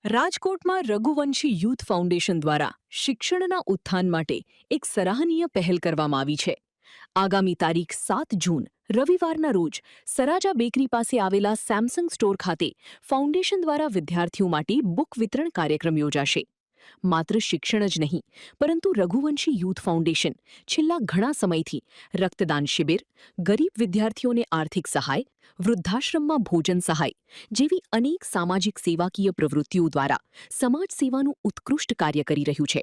રાજકોટમાં Raghuvanshi youth foundation દ્વારા શિક્ષણના ઉત્થાન માટે એક સરાહનીય પહેલ કરવામાં આવી છે. આગામી તારીખ 7 જૂન રવિવારના રોજ સરાજા બેકરી પાસે આવેલા સેમસંગ સ્ટોર ખાતે ફાઉન્ડેશન દ્વારા વિદ્યાર્થીઓ માટે બુક વિતરણ કાર્યક્રમ યોજાશે. માત્ર શિક્ષણ જ નહીં, પરંતુ રઘુવંશી યુથ ફાઉન્ડેશન છેલ્લા ઘણા સમયથી રક્તદાન શિબિર, ગરીબ વિદ્યાર્થીઓને આર્થિક સહાય, વૃદ્ધાશ્રમમાં ભોજન સહાય જેવી અનેક સામાજિક સેવાકીય પ્રવૃત્તિઓ દ્વારા સમાજ સેવાનું ઉત્કૃષ્ટ કાર્ય કરી રહ્યું છે.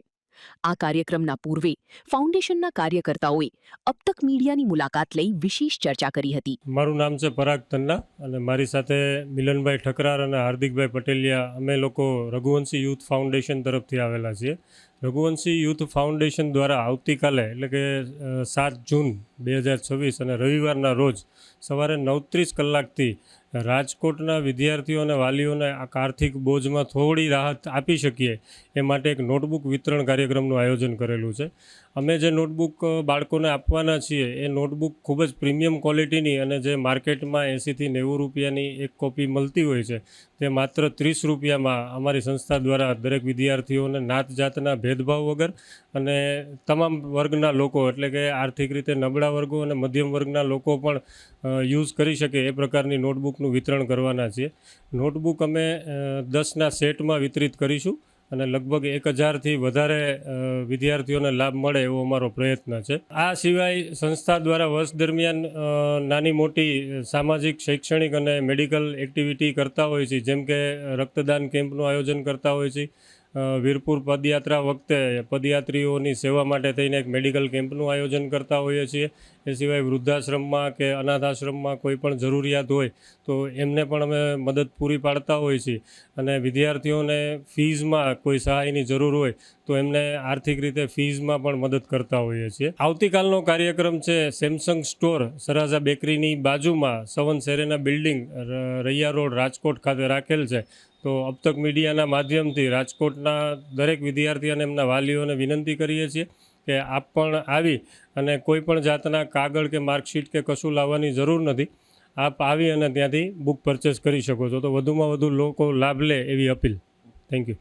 આ કાર્યક્રમના પૂર્વે ફાઉન્ડેશનના કાર્યકર્તાઓએ અબતક મીડિયાની મુલાકાત લઈ વિશેષ ચર્ચા કરી હતી. મારું નામ છે પરાગ તન્ના અને મારી સાથે મિલનભાઈ ઠકરાર અને હાર્દિકભાઈ પટેલિયા, અમે લોકો રઘુવંશી યુથ ફાઉન્ડેશન તરફથી આવેલા છીએ. રઘુવંશી યુથ ફાઉન્ડેશન દ્વારા આવતીકાલે એટલે કે 7 જૂન 2026 અને રવિવારના રોજ સવારે 9:30 કલાકથી રાજકોટના વિદ્યાર્થીઓ અને વાલીઓને આ આર્થિક બોજમાં થોડી રાહત આપી શકીએ એ માટે એક નોટબુક વિતરણ કાર્યક્રમનું આયોજન કરેલું છે. અમે જે નોટબુક બાળકોને આપવાના છીએ એ નોટબુક ખૂબ જ પ્રીમિયમ ક્વોલિટીની અને જે માર્કેટમાં 80થી 90 રૂપિયાની એક કોપી મળતી હોય છે તે માત્ર 30 રૂપિયામાં અમારી સંસ્થા દ્વારા દરેક વિદ્યાર્થીઓને નાત જાતના ભેદભાવ વગર અને તમામ વર્ગના લોકો એટલે કે આર્થિક રીતે નબળા વર્ગો અને મધ્યમ વર્ગના લોકો પણ યુઝ કરી શકે એ પ્રકારની નોટબુકનું વિતરણ કરવાના છીએ. નોટબુક અમે 10ના સેટમાં વિતરિત કરીશું અને લગભગ 1000થી વધારે વિદ્યાર્થીઓને લાભ મળે એવો અમારો પ્રયત્ન છે. આ સિવાય સંસ્થા દ્વારા વર્ષ દરમિયાન નાની મોટી સામાજિક, શૈક્ષણિક અને મેડિકલ એક્ટિવિટી કરતા હોય છે, જેમ કે રક્તદાન કેમ્પનું આયોજન કરતા હોય છે. વીરપુર પદયાત્રા વખતે પદયાત્રીઓની સેવા માટે થઈને એક મેડિકલ કેમ્પનું આયોજન કરતા હોઈએ છીએ. એ સિવાય વૃદ્ધાશ્રમમાં કે અનાથ આશ્રમમાં કોઈ પણ જરૂરિયાત હોય તો એમને પણ અમે મદદ પૂરી પાડતા હોઈએ છીએ. અને વિદ્યાર્થીઓને ફીઝમાં કોઈ સહાયની જરૂર હોય તો એમને આર્થિક રીતે ફીઝમાં પણ મદદ કરતા હોઈએ છીએ. આવતીકાલનો કાર્યક્રમ છે સેમસંગ સ્ટોર સરાજા બેકરીની બાજુમાં Savan Serena building Raiya road Rajkot ખાતે રાખેલ છે. તો અબતક મીડિયાના માધ્યમથી રાજકોટના દરેક વિદ્યાર્થી અને એમના વાલીઓને વિનંતી કરીએ છીએ કે આપ પણ આવી અને કોઈ પણ જાતના કાગળ કે માર્કશીટ કે કશું લાવવાની જરૂર નથી. આપ આવી અને ત્યાંથી બુક પરચેસ કરી શકો છો. તો વધુમાં વધુ લોકો લાભ લે એવી અપીલ. Thank you.